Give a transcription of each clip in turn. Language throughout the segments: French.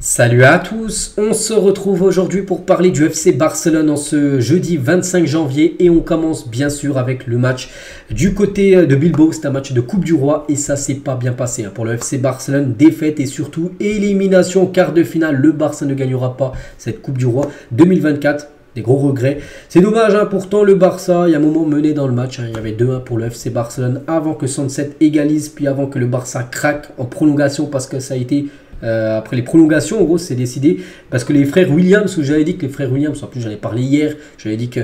Salut à tous, on se retrouve aujourd'hui pour parler du FC Barcelone en ce jeudi 25 janvier et on commence bien sûr avec le match du côté de Bilbao. C'est un match de Coupe du Roi et ça s'est pas bien passé pour le FC Barcelone. Défaite et surtout élimination en quart de finale. Le Barça ne gagnera pas cette Coupe du Roi 2024. Des gros regrets. C'est dommage, pourtant le Barça, il y a un moment mené dans le match. Il y avait 2-1 pour le FC Barcelone avant que Sunset égalise, puis avant que le Barça craque en prolongation parce que ça a été... après les prolongations, en gros, c'est décidé parce que les frères Williams, où j'avais dit que les frères Williams, en plus j'en ai parlé hier, j'avais dit que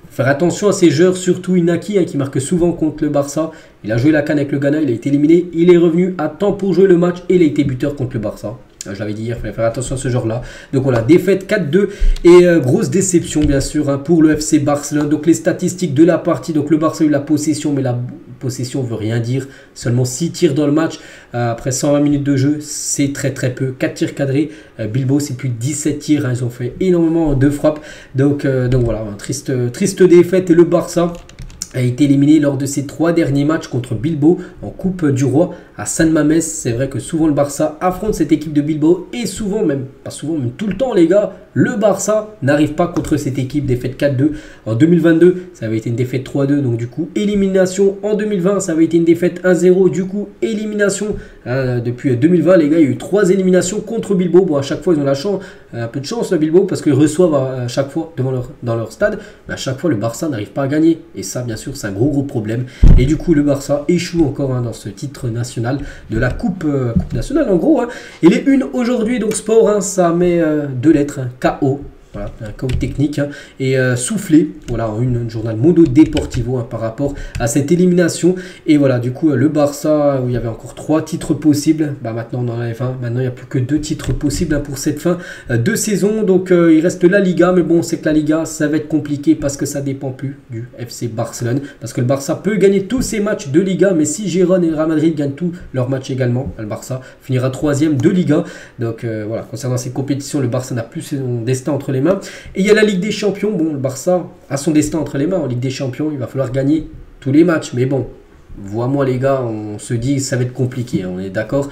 faire attention à ces joueurs, surtout Inaki, qui marque souvent contre le Barça. Il a joué la CAN avec le Ghana, il a été éliminé, il est revenu à temps pour jouer le match et il a été buteur contre le Barça. Je l'avais dit hier, il fallait faire attention à ce genre-là. Donc voilà, défaite 4-2 et grosse déception bien sûr pour le FC Barcelone. Donc les statistiques de la partie, donc le Barça a eu la possession, mais la possession ne veut rien dire. Seulement 6 tirs dans le match après 120 minutes de jeu, c'est très peu. 4 tirs cadrés, Bilbao c'est plus de 17 tirs, ils ont fait énormément de frappes. Donc voilà, triste défaite et le Barça a été éliminé lors de ses 3 derniers matchs contre Bilbao en Coupe du Roi à San Mamés. C'est vrai que souvent le Barça affronte cette équipe de Bilbao et souvent, même pas souvent, même tout le temps les gars, le Barça n'arrive pas contre cette équipe. Défaite 4-2 en 2022, ça avait été une défaite 3-2, donc du coup élimination. En 2020 ça avait été une défaite 1-0, du coup élimination. Depuis 2020 les gars, il y a eu 3 éliminations contre Bilbao. Bon, à chaque fois ils ont la chance, un peu de chance Bilbao parce qu'ils reçoivent à chaque fois dans leur stade, mais à chaque fois le Barça n'arrive pas à gagner et ça bien sûr c'est un gros problème. Et du coup le Barça échoue encore dans ce titre national de la Coupe nationale en gros. Et les unes aujourd'hui, donc sport, ça met 2 lettres, KO. Voilà, un KO technique et soufflé, voilà, en une journal Mundo Deportivo par rapport à cette élimination. Et voilà, du coup, le Barça, où il y avait encore 3 titres possibles, maintenant on en a 20, maintenant il n'y a plus que 2 titres possibles pour cette fin de saison. Donc il reste la Liga, mais bon, c'est que la Liga, ça va être compliqué parce que ça dépend plus du FC Barcelone. Parce que le Barça peut gagner tous ses matchs de Liga, mais si Gérone et le Real Madrid gagnent tous leurs matchs également, le Barça finira 3e de Liga. Donc voilà, concernant ces compétitions, le Barça n'a plus son destin entre les mains. Et il y a la Ligue des Champions. Bon, le Barça a son destin entre les mains. En Ligue des Champions, il va falloir gagner tous les matchs. Mais bon, moi les gars, on se dit ça va être compliqué. On est d'accord.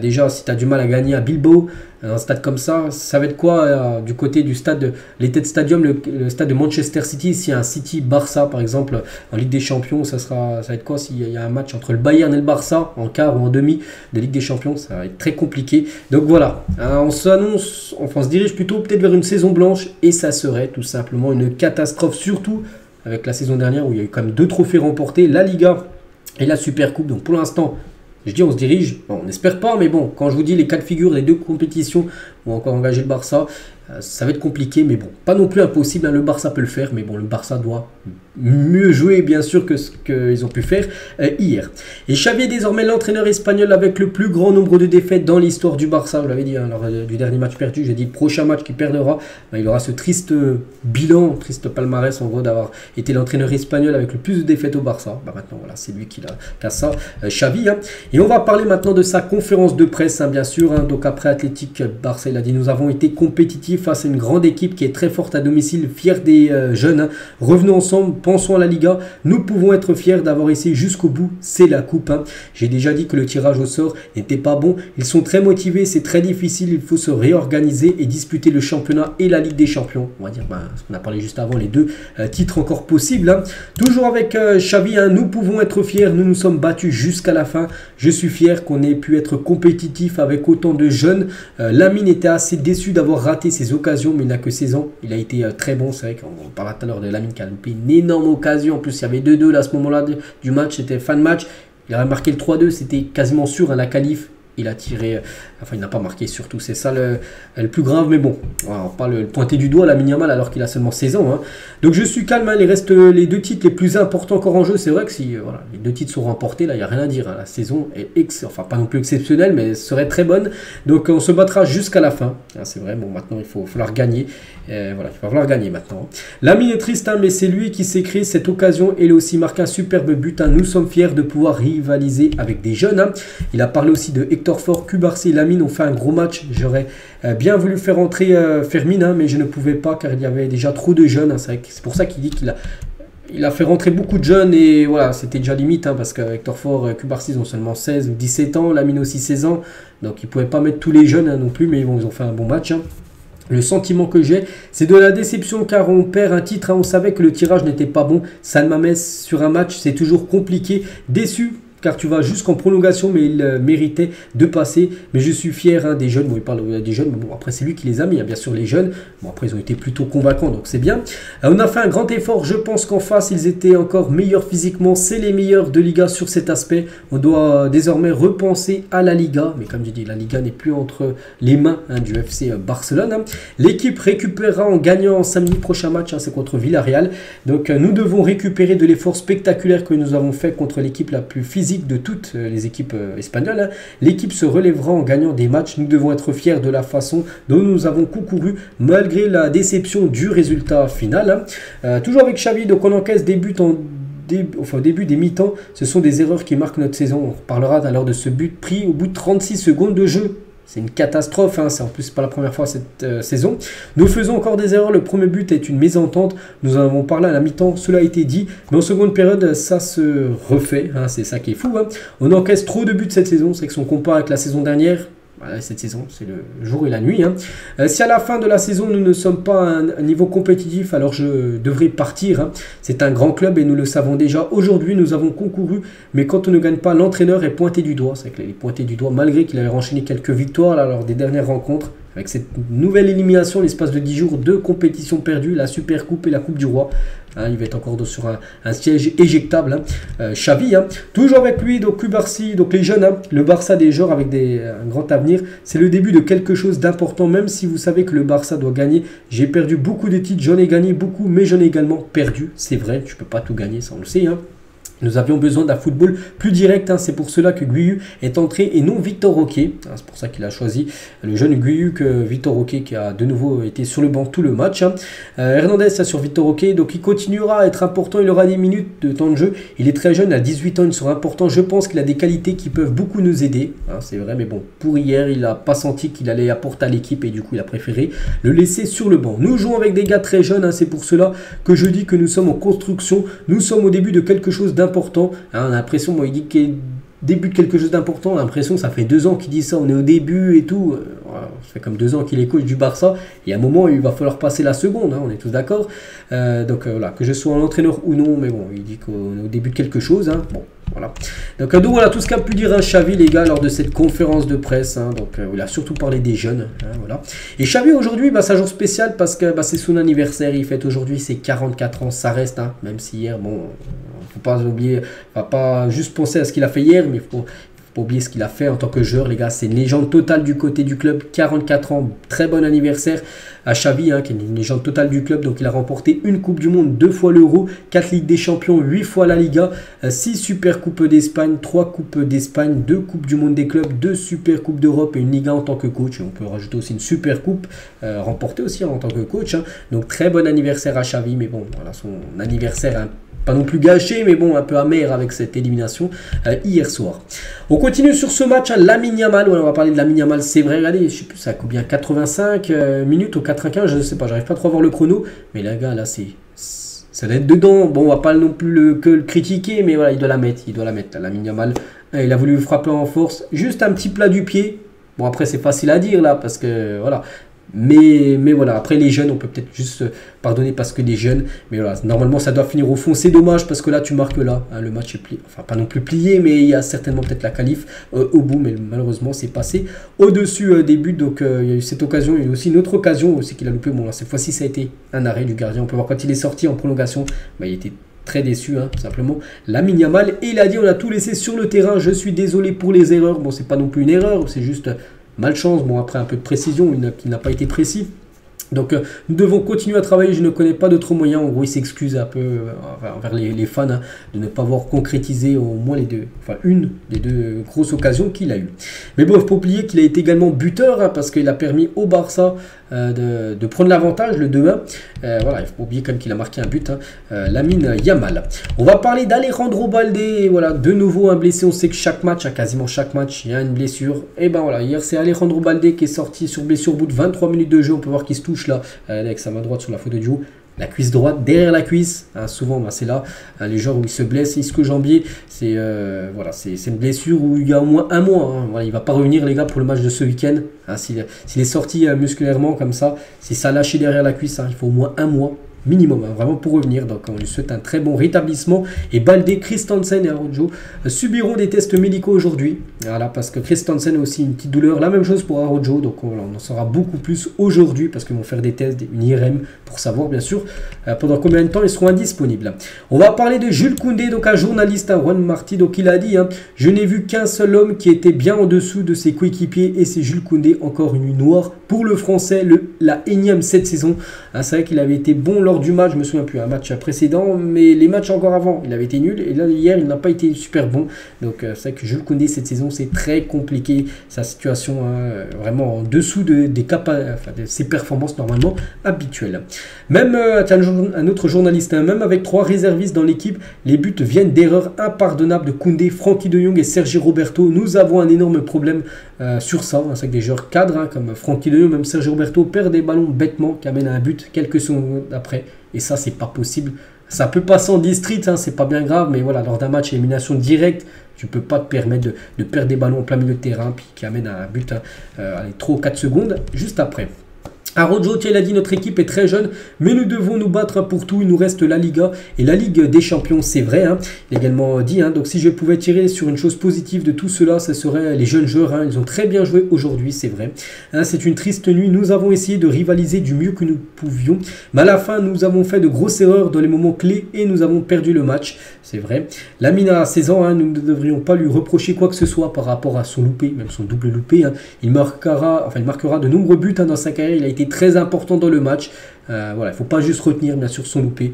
Déjà, si tu as du mal à gagner à Bilbao, dans un stade comme ça va être quoi du côté du stade, l'Etihad Stadium, le stade de Manchester City. S'il y a un City-Barça par exemple en Ligue des Champions, ça va être quoi s'il y a un match entre le Bayern et le Barça en quart ou en demi de Ligue des Champions? Ça va être très compliqué. Donc voilà, on se dirige plutôt peut-être vers une saison blanche et ça serait tout simplement une catastrophe, surtout avec la saison dernière où il y a eu quand même 2 trophées remportés, la Liga et la Super Coupe. Donc pour l'instant, je dis on se dirige, bon, on n'espère pas, mais bon, quand je vous dis les 4 figures des 2 compétitions vont encore engager le Barça, ça va être compliqué, mais bon, pas non plus impossible, le Barça peut le faire, mais bon, le Barça doit mieux jouer bien sûr que ce qu'ils ont pu faire hier. Et Xavi est désormais l'entraîneur espagnol avec le plus grand nombre de défaites dans l'histoire du Barça. Je l'avais dit lors du dernier match perdu, j'ai dit le prochain match qu'il perdra, il aura ce triste bilan, triste palmarès en gros d'avoir été l'entraîneur espagnol avec le plus de défaites au Barça. Maintenant voilà, c'est lui qui a ça, Xavi. Et on va parler maintenant de sa conférence de presse, bien sûr. Donc après Athletic Barça, il a dit: nous avons été compétitifs face à une grande équipe qui est très forte à domicile, fiers des jeunes. Revenons ensemble, pensons à la Liga. Nous pouvons être fiers d'avoir essayé jusqu'au bout. C'est la coupe. J'ai déjà dit que le tirage au sort n'était pas bon. Ils sont très motivés, c'est très difficile. Il faut se réorganiser et disputer le championnat et la Ligue des Champions. On va dire, on a parlé juste avant, les 2 titres encore possibles. Toujours avec Xavi, nous pouvons être fiers. Nous nous sommes battus jusqu'à la fin. Je suis fier qu'on ait pu être compétitif avec autant de jeunes. Lamine était assez déçu d'avoir raté ses occasions, mais il n'a que 16 ans. Il a été très bon. C'est vrai qu'on parlait tout à l'heure de Lamine qui a loupé une énorme occasion. En plus, il y avait 2-2 là, à ce moment-là du match. C'était fin de match. Il a marqué le 3-2. C'était quasiment sûr la qualif. Il a tiré, enfin il n'a pas marqué surtout, c'est ça le plus grave, mais bon, on parle le pointer du doigt à Lamine Yamal alors qu'il a seulement 16 ans. Donc je suis calme, il reste les 2 titres les plus importants encore en jeu. C'est vrai que si voilà, les 2 titres sont remportés, là il n'y a rien à dire, la saison est enfin pas non plus exceptionnelle, mais serait très bonne. Donc on se battra jusqu'à la fin, c'est vrai. Bon, maintenant il faut falloir gagner, voilà, il va falloir gagner maintenant. Lamine est triste, mais c'est lui qui s'est créé cette occasion et il a aussi marqué un superbe but. Nous sommes fiers de pouvoir rivaliser avec des jeunes. Il a parlé aussi de Hector Fort, Cubarsí et Lamine ont fait un gros match. J'aurais bien voulu faire entrer Fermin, mais je ne pouvais pas car il y avait déjà trop de jeunes. C'est pour ça qu'il dit qu'il a il a fait rentrer beaucoup de jeunes et voilà, c'était déjà limite parce qu'avec Hector Ford, Cubarsí, ils ont seulement 16 ou 17 ans, Lamine aussi 16 ans, donc ils ne pouvaient pas mettre tous les jeunes non plus, mais bon, ils ont fait un bon match. Le sentiment que j'ai, c'est de la déception car on perd un titre. On savait que le tirage n'était pas bon. San Mamés sur un match, c'est toujours compliqué. Déçu car tu vas jusqu'en prolongation, mais il méritait de passer. Mais je suis fier des jeunes. Bon, il parle des jeunes, mais bon, après, c'est lui qui les a mis, bien sûr, les jeunes. Bon, après, ils ont été plutôt convaincants, donc c'est bien. On a fait un grand effort. Je pense qu'en face, ils étaient encore meilleurs physiquement. C'est les meilleurs de Liga sur cet aspect. On doit désormais repenser à la Liga. Mais comme je dis, la Liga n'est plus entre les mains du FC Barcelone. L'équipe récupérera en gagnant samedi prochain match. C'est contre Villarreal. Donc, nous devons récupérer de l'effort spectaculaire que nous avons fait contre l'équipe la plus physique de toutes les équipes espagnoles. L'équipe se relèvera en gagnant des matchs. Nous devons être fiers de la façon dont nous avons concouru malgré la déception du résultat final. Toujours avec Xavi, donc on encaisse des buts au début des mi-temps. Ce sont des erreurs qui marquent notre saison. On reparlera alors de ce but pris au bout de 36 secondes de jeu. C'est une catastrophe, c'est en plus pas la première fois cette saison. Nous faisons encore des erreurs, le premier but est une mésentente, nous en avons parlé à la mi-temps, cela a été dit, mais en seconde période ça se refait, c'est ça qui est fou. On encaisse trop de buts cette saison, c'est que si on compare avec la saison dernière, cette saison, c'est le jour et la nuit. Si à la fin de la saison, nous ne sommes pas à un niveau compétitif, alors je devrais partir. C'est un grand club et nous le savons déjà. Aujourd'hui, nous avons concouru, mais quand on ne gagne pas, l'entraîneur est pointé du doigt. C'est qu'il est pointé du doigt malgré qu'il avait enchaîné quelques victoires lors des dernières rencontres. Avec cette nouvelle élimination, l'espace de 10 jours, 2 compétitions perdues, la Super Coupe et la Coupe du Roi. Il va être encore sur un siège éjectable. Xavi, toujours avec lui, donc Cubarsí, donc les jeunes, le Barça des joueurs avec un grand avenir. C'est le début de quelque chose d'important, même si vous savez que le Barça doit gagner. J'ai perdu beaucoup de titres, j'en ai gagné beaucoup, mais j'en ai également perdu. C'est vrai, je ne peux pas tout gagner, ça on le sait. Nous avions besoin d'un football plus direct, c'est pour cela que Gouillu est entré et non Victor Roque. C'est pour ça qu'il a choisi le jeune Gouillu que Victor Roque qui a de nouveau été sur le banc tout le match. Hernandez sur Victor Roque, donc il continuera à être important, il aura des minutes de temps de jeu. Il est très jeune, à 18 ans, il sera important. Je pense qu'il a des qualités qui peuvent beaucoup nous aider. C'est vrai, mais bon, pour hier, il n'a pas senti qu'il allait apporter à l'équipe et du coup, il a préféré le laisser sur le banc. Nous jouons avec des gars très jeunes, c'est pour cela que je dis que nous sommes en construction. Nous sommes au début de quelque chose d'important. On a l'impression, il dit qu'il début de quelque chose d'important, on a l'impression que ça fait 2 ans qu'il dit ça, on est au début et tout. Ça fait comme 2 ans qu'il est coach du Barça, et à un moment il va falloir passer la seconde, on est tous d'accord. Donc voilà, que je sois un entraîneur ou non, mais bon, il dit qu'on est au début de quelque chose. Bon, voilà. Donc voilà tout ce qu'a pu dire Xavi, les gars, lors de cette conférence de presse. Donc il a surtout parlé des jeunes. Voilà. Et Xavi aujourd'hui, c'est un jour spécial parce que c'est son anniversaire, il fête aujourd'hui ses 44 ans, ça reste, même si hier, bon, faut pas oublier, on va pas juste penser à ce qu'il a fait hier, mais il faut pas oublier ce qu'il a fait en tant que joueur, les gars. C'est une légende totale du côté du club, 44 ans, très bon anniversaire à Xavi, qui est une légende totale du club. Donc il a remporté une Coupe du Monde, 2 fois l'Euro, 4 Ligues des Champions, 8 fois la Liga, 6 Super Coupes d'Espagne, 3 Coupes d'Espagne, 2 Coupes du Monde des clubs, 2 Super Coupes d'Europe et une Liga en tant que coach. On peut rajouter aussi une Super Coupe remportée aussi en tant que coach. Donc très bon anniversaire à Xavi, mais bon, voilà, son anniversaire pas non plus gâché, mais bon, un peu amer avec cette élimination hier soir. On continue sur ce match, Lamine Yamal. On va parler de Lamine Yamal, c'est vrai, regardez, je sais plus, ça a combien, 85 minutes ou 95, je ne sais pas, j'arrive pas trop à voir le chrono, mais les gars, là, ça doit être dedans. Bon, on va pas non plus le critiquer, mais voilà, il doit la mettre, Lamine Yamal. Il a voulu frapper en force, juste un petit plat du pied. Bon, après, c'est facile à dire, là, parce que, voilà. Mais voilà, après les jeunes, on peut peut-être juste pardonner parce que les jeunes, mais voilà, normalement ça doit finir au fond, c'est dommage parce que là tu marques là, le match est plié, enfin pas non plus plié, mais il y a certainement peut-être la qualif au bout, mais malheureusement c'est passé au-dessus des buts, donc il y a eu cette occasion, il y a eu aussi une autre occasion aussi qu'il a loupé, bon là, cette fois-ci ça a été un arrêt du gardien, on peut voir quand il est sorti en prolongation, il était très déçu, tout simplement, Lamine Yamal, et il a dit on a tout laissé sur le terrain, je suis désolé pour les erreurs, bon c'est pas non plus une erreur, c'est juste malchance, bon après un peu de précision, qui n'a pas été précis. Donc nous devons continuer à travailler, je ne connais pas d'autres moyens, en gros il s'excuse un peu envers les fans de ne pas avoir concrétisé au moins une des 2 grosses occasions qu'il a eues. Mais bon, il ne faut pas oublier qu'il a été également buteur, parce qu'il a permis au Barça de prendre l'avantage, le 2-1. Voilà, il ne faut pas oublier quand même qu'il a marqué un but, Lamine Yamal. On va parler d'Alejandro Balde, voilà, de nouveau un blessé, on sait que chaque match, quasiment chaque match, il y a une blessure. Et ben voilà, hier c'est Alejandro Balde qui est sorti sur blessure au bout de 23 minutes de jeu, on peut voir qu'il se touche là, avec sa main droite sur la faute de duo. la cuisse droite, derrière la cuisse. Hein, souvent, bah, c'est là les joueurs où ils se blessent. Ischio-jambier, c'est voilà, c'est une blessure où il y a au moins un mois. Hein. Voilà, il ne va pas revenir, les gars, pour le match de ce week-end. Hein, s'il est sorti musculairement comme ça, si ça a lâché derrière la cuisse, hein, il faut au moins un mois. Minimum, hein, vraiment pour revenir. Donc on lui souhaite un très bon rétablissement. Et Baldé, Christensen et Araujo subiront des tests médicaux aujourd'hui. Voilà, parce que Christensen a aussi une petite douleur. La même chose pour Araujo. Donc on en saura beaucoup plus aujourd'hui parce qu'ils vont faire des tests, une IRM pour savoir bien sûr pendant combien de temps ils seront indisponibles. On va parler de Jules Koundé, donc un journaliste, hein, Juan Martí, donc il a dit hein, je n'ai vu qu'un seul homme qui était bien en dessous de ses coéquipiers et c'est Jules Koundé, encore une nuit noire pour le français, la énième cette saison. Hein, c'est vrai qu'il avait été bon lors du match, je me souviens plus, un match précédent, mais les matchs encore avant, il avait été nul, et là, hier, il n'a pas été super bon, donc c'est vrai que Jules Koundé, cette saison, c'est très compliqué, sa situation, hein, vraiment en dessous de ses performances normalement habituelles. Même, un autre journaliste, hein, même avec 3 réservistes dans l'équipe, les buts viennent d'erreurs impardonnables de Koundé, Frenkie de Jong et Sergi Roberto. Nous avons un énorme problème sur ça, hein, c'est vrai que des joueurs cadres, hein, comme Frenkie de Jong, même Sergi Roberto, perdent des ballons bêtement, qui amènent à un but quelques secondes après. Et ça, c'est pas possible. Ça peut passer en district, hein, c'est pas bien grave, mais voilà, lors d'un match élimination directe, tu peux pas te permettre de perdre des ballons en plein milieu de terrain, puis qui amène à un but, hein, allez, 3 ou 4 secondes juste après. Araujo, il a dit notre équipe est très jeune, mais nous devons nous battre pour tout. Il nous reste la Liga et la Ligue des Champions, c'est vrai. Hein. Il a également dit, hein, donc si je pouvais tirer sur une chose positive de tout cela, ce serait les jeunes joueurs. Hein. Ils ont très bien joué aujourd'hui, c'est vrai. Hein, c'est une triste nuit. Nous avons essayé de rivaliser du mieux que nous pouvions, mais à la fin, nous avons fait de grosses erreurs dans les moments clés et nous avons perdu le match, c'est vrai. Lamine a 16 ans, hein, nous ne devrions pas lui reprocher quoi que ce soit par rapport à son loupé, même son double loupé. Hein. Il marquera de nombreux buts hein, dans sa carrière. Il a été très important dans le match. Voilà, il ne faut pas juste retenir bien sûr son loupé,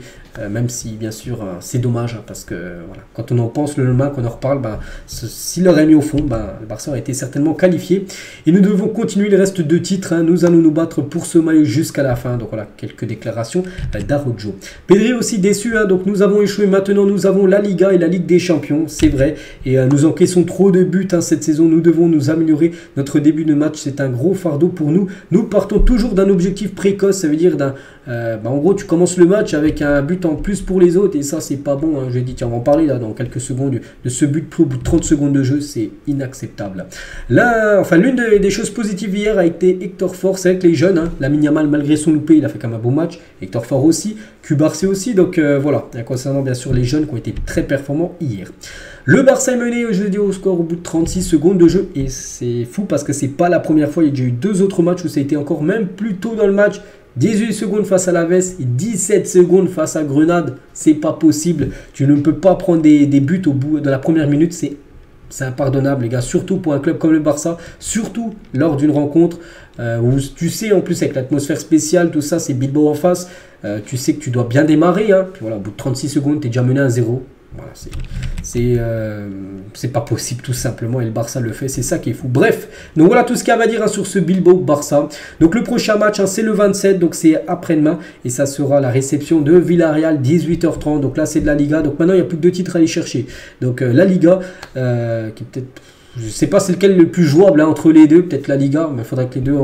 même si bien sûr c'est dommage hein, parce que voilà, quand on en pense le lendemain, qu'on en reparle, s'il l'aurait mis au fond, le Barça aurait été certainement qualifié. Et nous devons continuer, il reste 2 titres, hein, nous allons nous battre pour ce maillot jusqu'à la fin. Donc voilà, quelques déclarations d'Araujo. Pedri aussi déçu, hein, donc nous avons échoué, maintenant nous avons la Liga et la Ligue des Champions, c'est vrai, et nous encaissons trop de buts hein, cette saison, nous devons nous améliorer. Notre début de match, c'est un gros fardeau pour nous. Nous partons toujours d'un objectif précoce, ça veut dire en gros tu commences le match avec un but en plus pour les autres et ça c'est pas bon, hein. Je dis tiens, on va en parler là dans quelques secondes de ce but au bout de 30 secondes de jeu, c'est inacceptable. Là, enfin l'une des choses positives hier a été Hector Fort, c'est avec les jeunes, hein. Lamine Yamal malgré son loupé il a fait quand même un bon match, Hector Fort aussi, Cubarsí aussi, donc voilà, concernant bien sûr les jeunes qui ont été très performants hier. Le Barça est mené, je dis au score au bout de 36 secondes de jeu et c'est fou parce que c'est pas la première fois, il y a déjà eu 2 autres matchs où ça a été encore même plus tôt dans le match. 18 secondes face à l'Aves et 17 secondes face à Grenade, c'est pas possible. Tu ne peux pas prendre des buts au bout de la première minute, c'est impardonnable les gars, surtout pour un club comme le Barça, surtout lors d'une rencontre où tu sais en plus avec l'atmosphère spéciale, tout ça, c'est Bilbao en face, tu sais que tu dois bien démarrer, hein. Puis voilà, au bout de 36 secondes, tu es déjà mené à 0. Voilà, c'est pas possible tout simplement et le Barça le fait, c'est ça qui est fou. Bref, donc voilà tout ce qu'il y a à dire hein, sur ce Bilbao-Barça. Donc le prochain match hein, c'est le 27, donc c'est après-demain et ça sera la réception de Villarreal 18h30. Donc là c'est de la Liga, donc maintenant il n'y a plus que 2 titres à aller chercher. Donc la Liga qui peut-être... Je ne sais pas c'est lequel le plus jouable hein, entre les deux, peut-être la Liga, mais il faudrait que les deux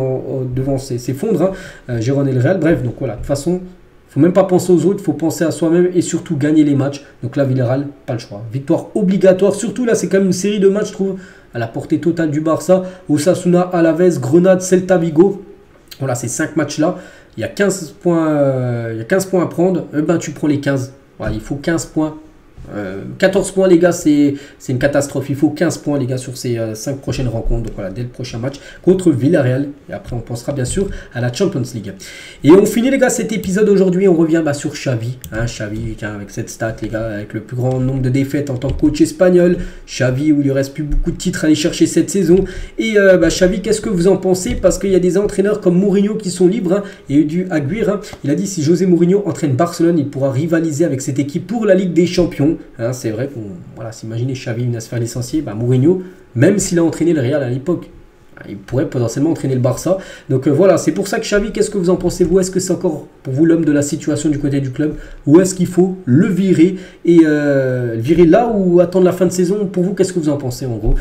devant s'effondrent, hein, Girona et le Real. Bref, donc voilà, de toute façon... Il ne faut même pas penser aux autres, il faut penser à soi-même et surtout gagner les matchs. Donc là, Villarreal, pas le choix. Victoire obligatoire, surtout là, c'est quand même une série de matchs, je trouve, à la portée totale du Barça. Osasuna, Alaves, Grenade, Celta Vigo. Voilà, ces 5 matchs-là. Il y a 15 points, à prendre. Tu prends les 15. Voilà, il faut 15 points. 14 points les gars, c'est une catastrophe. Il faut 15 points les gars sur ces 5 prochaines rencontres. Donc voilà, dès le prochain match contre Villarreal. Et après on pensera bien sûr à la Champions League. Et on finit les gars cet épisode aujourd'hui. On revient sur Xavi, hein, Xavi avec cette stat les gars, avec le plus grand nombre de défaites en tant que coach espagnol. Xavi où il ne reste plus beaucoup de titres à aller chercher cette saison. Et Xavi, qu'est-ce que vous en pensez? Parce qu'il y a des entraîneurs comme Mourinho qui sont libres, hein. Il y a eu du Aguirre, hein. Il a dit si José Mourinho entraîne Barcelone, il pourra rivaliser avec cette équipe pour la Ligue des Champions. Hein, c'est vrai qu'on voilà, s'imaginer Xavi vient à se faire licencier, Mourinho, même s'il a entraîné le Real à l'époque, il pourrait potentiellement entraîner le Barça. Donc voilà, c'est pour ça que Xavi, qu'est-ce que vous en pensez vous? Est-ce que c'est encore pour vous l'homme de la situation du côté du club, ou est-ce qu'il faut le virer et virer là ou attendre la fin de saison? Pour vous, qu'est-ce que vous en pensez en gros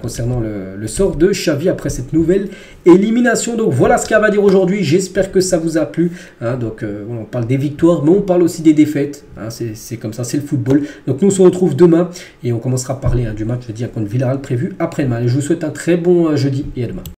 concernant le sort de Xavi après cette nouvelle élimination? Donc voilà ce qu'il y a à dire aujourd'hui. J'espère que ça vous a plu. Donc on parle des victoires, mais on parle aussi des défaites. C'est comme ça, c'est le football. Donc nous on se retrouve demain et on commencera à parler du match jeudi contre Villarreal prévu après-demain. Je vous souhaite un très bon jeudi et à demain.